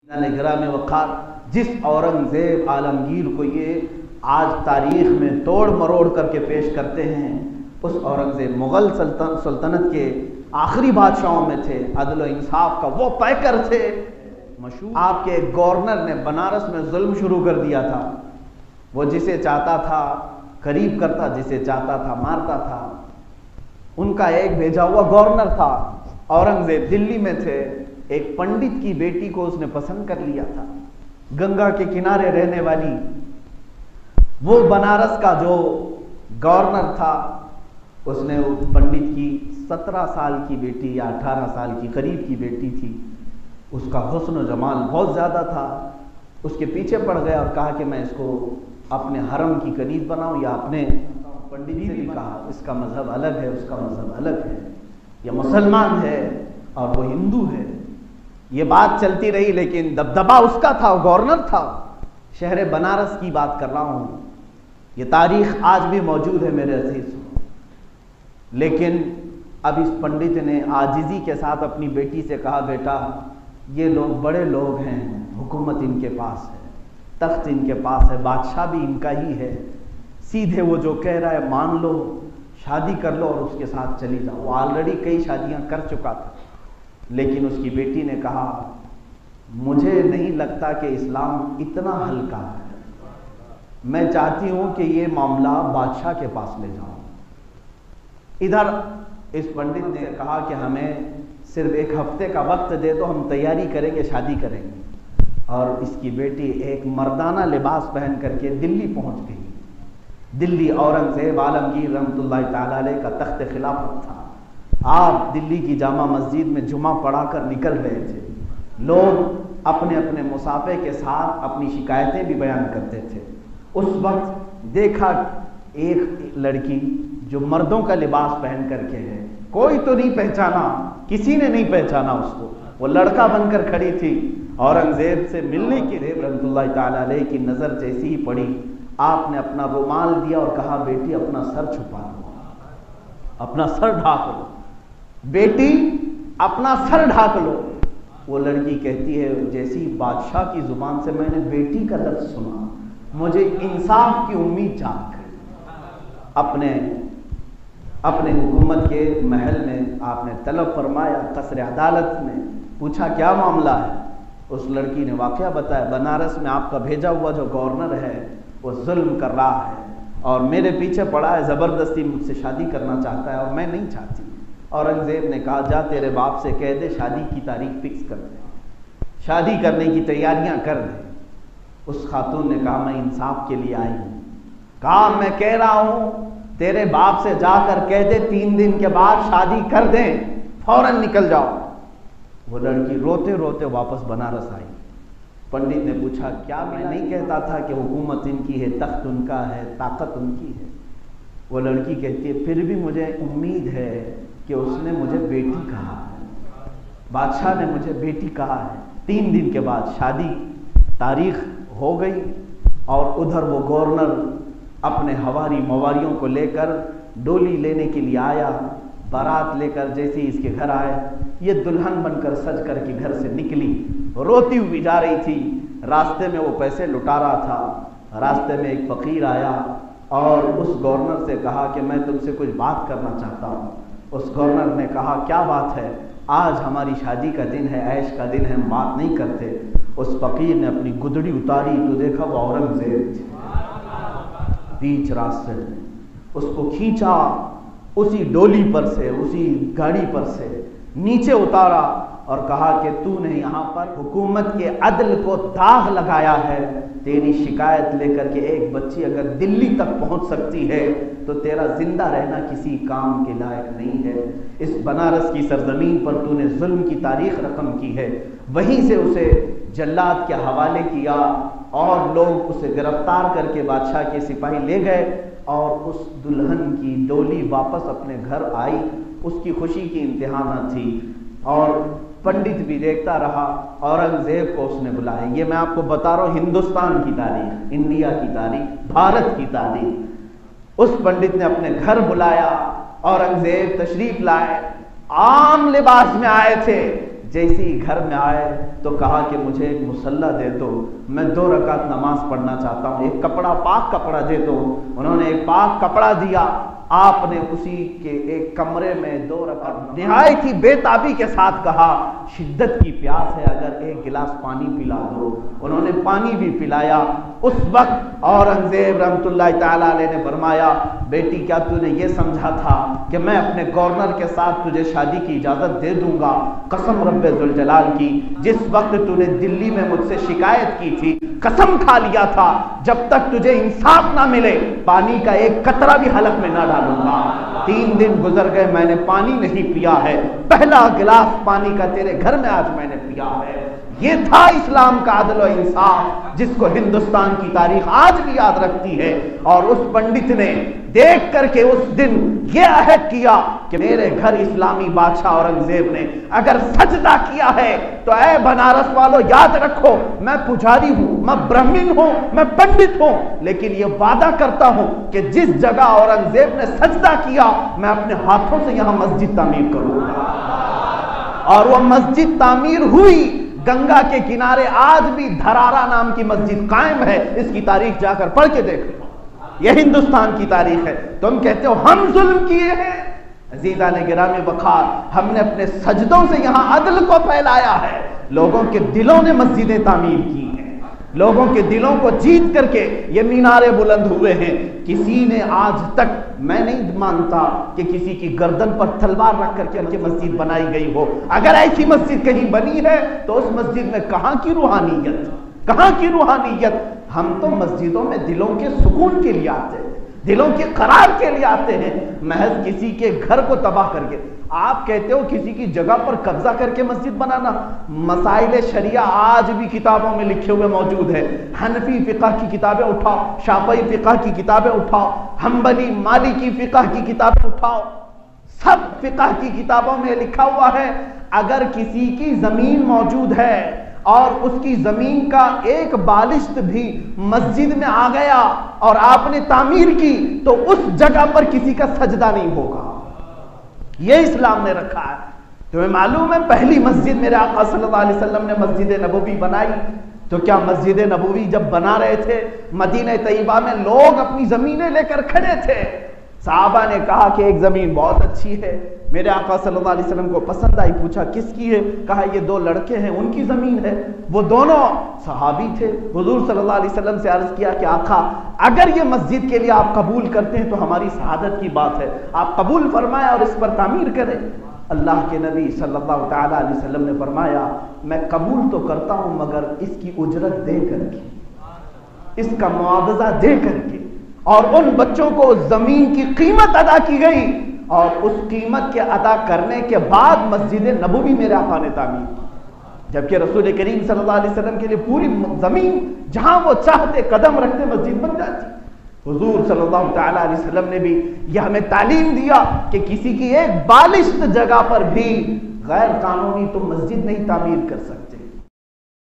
گرامی وقار، جس اورنگزیب عالمگیر کو یہ آج تاریخ میں توڑ مروڑ کر کے پیش کرتے ہیں، اس اورنگزیب مغل سلطنت کے آخری بادشاہوں میں تھے، عدل و انصاف کا وہ پیکر تھے۔ مشہور آپ کے گورنر نے بنارس میں ظلم شروع کر دیا تھا، وہ جسے چاہتا تھا قریب کرتا، جسے چاہتا تھا مارتا تھا۔ ان کا ایک بھیجا ہوا گورنر تھا، اورنگزیب دلی میں تھے، ایک پنڈت کی بیٹی کو اس نے پسند کر لیا تھا، گنگا کے کنارے رہنے والی۔ وہ بنارس کا جو گورنر تھا، اس نے اس پنڈت کی 17 سال کی بیٹی یا 18 سال کی قریب کی بیٹی تھی، اس کا حسن و جمال بہت زیادہ تھا، اس کے پیچھے پڑ گیا اور کہا کہ میں اس کو اپنے حرم کی کنیز بناؤں یا اپنے پنڈت سے بھی کہا اس کا مذہب الگ ہے، اس کا مذہب الگ ہے، یہ مسلمان ہے اور وہ ہندو ہے۔ یہ بات چلتی رہی، لیکن دبدبا اس کا تھا، گورنر تھا۔ شہر بنارس کی بات کر رہا ہوں، یہ تاریخ آج بھی موجود ہے میرے عزیز۔ لیکن اب اس پنڈت نے عاجزی کے ساتھ اپنی بیٹی سے کہا، بیٹا یہ لوگ بڑے لوگ ہیں، حکومت ان کے پاس ہے، تخت ان کے پاس ہے، بادشاہ بھی ان کا ہی ہے، سیدھے وہ جو کہہ رہا ہے مان لو، شادی کر لو اور اس کے ساتھ چلی جاؤ۔ وہ آلریڈی کئی شادیاں کر چکا تھا، لیکن اس کی بیٹی نے کہا مجھے نہیں لگتا کہ اسلام اتنا ہلکا ہے، میں چاہتی ہوں کہ یہ معاملہ بادشاہ کے پاس لے جاؤں۔ ادھر اس پنڈت نے کہا کہ ہمیں صرف ایک ہفتے کا وقت دے تو ہم تیاری کریں گے، شادی کریں گے۔ اور اس کی بیٹی ایک مردانہ لباس پہن کر کے دلی پہنچ گئی۔ دلی اورنگزیب عالمگیر رحمۃ اللہ تعالی علیہ کا تخت خلافت تھا۔ آپ دلی کی جامع مسجد میں جمعہ پڑھا کر نکل رہے تھے، لوگ اپنے اپنے مصافحے کے ساتھ اپنی شکایتیں بھی بیان کرتے تھے۔ اس وقت دیکھا ایک لڑکی جو مردوں کا لباس پہن کر کے ہے، کوئی تو نہیں پہچانا، کسی نے نہیں پہچانا اس کو، وہ لڑکا بن کر کھڑی تھی اورنگزیب سے ملنے کے لیے۔ رحمۃ اللہ تعالی علیہ کی نظر جیسی ہی پڑی، آپ نے اپنا رومال دیا اور کہا بیٹی اپنا سر چھپا لو، اپنا سر ڈھانپ لو، بیٹی اپنا سر ڈھانپ لو۔ وہ لڑکی کہتی ہے جیسی بادشاہ کی زبان سے میں نے بیٹی کا لفظ سنا، مجھے انصاف کی امید جاگ گئی۔ اپنے حکومت کے محل میں آپ نے طلب فرمایا، قصر عدالت میں پوچھا کیا معاملہ ہے۔ اس لڑکی نے واقعہ بتایا، بنارس میں آپ کا بھیجا ہوا جو گورنر ہے وہ ظلم کر رہا ہے اور میرے پیچھے پڑا ہے، زبردستی مجھ سے شادی کرنا چاہتا ہے اور میں نہیں چاہتی۔ اورنگزیب نے کہا جا تیرے باپ سے کہہ دے شادی کی تاریخ فکس کر دے، شادی کرنے کی تیاریاں کر دے۔ اس خاتون نے کہا میں انصاف کے لیے آئی ہوں۔ کہا میں کہہ رہا ہوں تیرے باپ سے جا کر کہہ دے 3 دن کے بعد شادی کر دیں، فوراً نکل جاؤ۔ وہ لڑکی روتے روتے واپس بنارس آئی۔ پنڈت نے پوچھا کیا میں نہیں کہتا تھا کہ حکومت ان کی ہے، تخت ان کا ہے، طاقت ان کی ہے۔ وہ لڑکی کہتی ہے پھر بھی مجھے امید ہے کہ اس نے مجھے بیٹی کہا ہے، بادشاہ نے مجھے بیٹی کہا ہے۔ 3 دن کے بعد شادی تاریخ ہو گئی اور ادھر وہ گورنر اپنے حواری مواریوں کو لے کر ڈولی لینے کے لیے آیا۔ بارات لے کر جیسے ہی اس کے گھر آئے، یہ دلہن بن کر سج کر کے گھر سے نکلی، روتی ہوئی جا رہی تھی۔ راستے میں وہ پیسے لٹا رہا تھا، راستے میں ایک فقیر آیا اور اس گورنر سے کہا کہ میں تم سے کچھ بات کرنا چاہتا ہوں۔ اس گورنر نے کہا کیا بات ہے؟ آج ہماری شادی کا دن ہے، عیش کا دن ہے، ہم بات نہیں کرتے۔ اس فقیر نے اپنی گدڑی اتاری تو دیکھا وہ اورنگزیب تھی، بیچ راستے میں اس کو کھینچا، اسی ڈولی پر سے، اسی گاڑی پر سے نیچے اتارا اور کہا کہ تو نے یہاں پر حکومت کے عدل کو داغ لگایا ہے، تیری شکایت لے کر کے ایک بچی اگر دلی تک پہنچ سکتی ہے تو تیرا زندہ رہنا کسی کام کے لائق نہیں ہے۔ اس بنارس کی سرزمین پر تو نے ظلم کی تاریخ رقم کی ہے۔ وہیں سے اسے جلاد کے حوالے کیا اور لوگ اسے گرفتار کر کے بادشاہ کے سپاہی لے گئے اور اس دلہن کی ڈولی واپس اپنے گھر آئی۔ اس کی خوشی کی انتہا نہ تھی اور پنڈت بھی دیکھتا رہا۔ اورنگزیب کو اس نے بلایا۔ یہ میں آپ کو بتا رہا ہوں ہندوستان کی تاریخ، انڈیا کی تاریخ، بھارت کی تاریخ۔ اس پنڈت نے اپنے گھر بلایا، اورنگزیب تشریف لائے، عام لباس میں آئے تھے جیسی گھر میں آئے تو کہا کہ مجھے ایک مصلی دے دو، میں 2 رکعت نماز پڑھنا چاہتا ہوں، ایک کپڑا پاک کپڑا دے دو۔ انہوں نے ایک پاک کپڑا دیا، آپ نے اسی کے ایک کمرے میں 2 رکعت نہایت ہی بے تابی کے ساتھ کہا شدت کی پیاس ہے، اگر ایک گلاس پانی پلا دو۔ انہوں نے پانی بھی پلایا۔ اس وقت اورنگزیب رحمۃ اللہ تعالیٰ علیہ نے فرمایا بیٹی کیا تو نے یہ سمجھا تھا کہ میں اپنے گورنر کے ساتھ تجھے شادی کی اجازت دے دوں گا؟ قسم رب ذوالجلال کی، جس وقت تو نے دلی میں مجھ سے شکایت کی تھی قسم کھا لیا تھا جب تک تجھے انصاف نہ ملے پانی کا ایک قطرہ بھی حلق میں نہ ڈالوں گا۔ 3 دن گزر گئے، میں نے پانی نہیں پیا ہے، پہلا گلاس پانی کا تیرے گھر میں آج میں نے پیا ہے۔ یہ تھا اسلام کا عدل و انصاف جس کو ہندوستان کی تاریخ آج بھی یاد رکھتی ہے۔ اور اس پنڈت نے دیکھ کر کے اس دن یہ عہد کیا کہ میرے گھر اسلامی بادشاہ اورنگزیب نے اگر سجدہ کیا ہے تو اے بنارس والو یاد رکھو میں پجاری ہوں، میں برہمن ہوں، میں پنڈت ہوں، لیکن یہ وعدہ کرتا ہوں کہ جس جگہ اورنگزیب نے سجدہ کیا میں اپنے ہاتھوں سے یہاں مسجد تعمیر کروں گا۔ اور وہ مسجد تعمیر ہوئی۔ گنگا کے کنارے آج بھی دھرارا نام کی مسجد قائم ہے، اس کی تاریخ جا کر پڑھ کے دیکھ لو، یہ ہندوستان کی تاریخ ہے۔ تم کہتے ہو ہم ظلم کیے ہیں، عزیزان گرامی وقار، ہم نے اپنے سجدوں سے یہاں عدل کو پھیلایا ہے۔ لوگوں کے دلوں نے مسجدیں تعمیر کی ہیں، لوگوں کے دلوں کو جیت کر کے یہ مینارے بلند ہوئے ہیں۔ کسی نے آج تک، میں نہیں مانتا کہ کسی کی گردن پر تلوار رکھ کر کے مسجد بنائی گئی ہو۔ اگر ایسی مسجد کہیں بنی ہے تو اس مسجد میں کہاں کی روحانیت، کہاں کی روحانیت؟ ہم تو مسجدوں میں دلوں کے سکون کے لیے آتے ہیں، دلوں کے قرار کے لیے آتے ہیں، محض کسی کے گھر کو تباہ کر کے۔ آپ کہتے ہو کسی کی جگہ پر قبضہ کر کے مسجد بنانا۔ مسائل شریعہ آج بھی کتابوں میں لکھے ہوئے موجود ہے۔ حنفی فقہ کی کتابیں اٹھاؤ، شافعی فقہ کی کتابیں اٹھاؤ، حنبلی مالکی فقہ کی کتابیں اٹھاؤ، سب فقہ کی کتابوں میں لکھا ہوا ہے اگر کسی کی زمین موجود ہے اور اس کی زمین کا ایک بالشت بھی مسجد میں آ گیا اور آپ نے تعمیر کی تو اس جگہ پر کسی کا سجدہ نہیں ہوگا۔ یہ اسلام نے رکھا ہے۔ تمہیں معلوم ہے پہلی مسجد میرے آقا صلی اللہ علیہ وسلم نے مسجد نبوی بنائی تو کیا مسجد نبوی جب بنا رہے تھے مدینہ طیبہ میں لوگ اپنی زمینیں لے کر کھڑے تھے۔ صحابہ نے کہا کہ ایک زمین بہت اچھی ہے، میرے آقا صلی اللہ علیہ وسلم کو پسند آئی، پوچھا کس کی ہے؟ کہا یہ 2 لڑکے ہیں ان کی زمین ہے۔ وہ دونوں صحابی تھے۔ حضور صلی اللہ علیہ وسلم سے عرض کیا کہ آقا اگر یہ مسجد کے لیے آپ قبول کرتے ہیں تو ہماری سعادت کی بات ہے، آپ قبول فرمائیں اور اس پر تعمیر کریں۔ اللہ کے نبی صلی اللہ تعالی علیہ وسلم نے فرمایا میں قبول تو کرتا ہوں مگر اس کی اجرت دے کر کے، اس کا معاوضہ دے کر کے۔ اور ان بچوں کو زمین کی قیمت ادا کی گئی اور اس قیمت کے ادا کرنے کے بعد مسجد نبوی میرے آقا نے تعمیر کی، جبکہ رسول کریم صلی اللہ علیہ وسلم کے لیے پوری زمین جہاں وہ چاہتے قدم رکھتے مسجد بن جاتی۔ حضور صلی اللہ تعالی علیہ وسلم نے بھی یہ ہمیں تعلیم دیا کہ کسی کی ایک بالشت جگہ پر بھی غیر قانونی تم مسجد نہیں تعمیر کر سکتے۔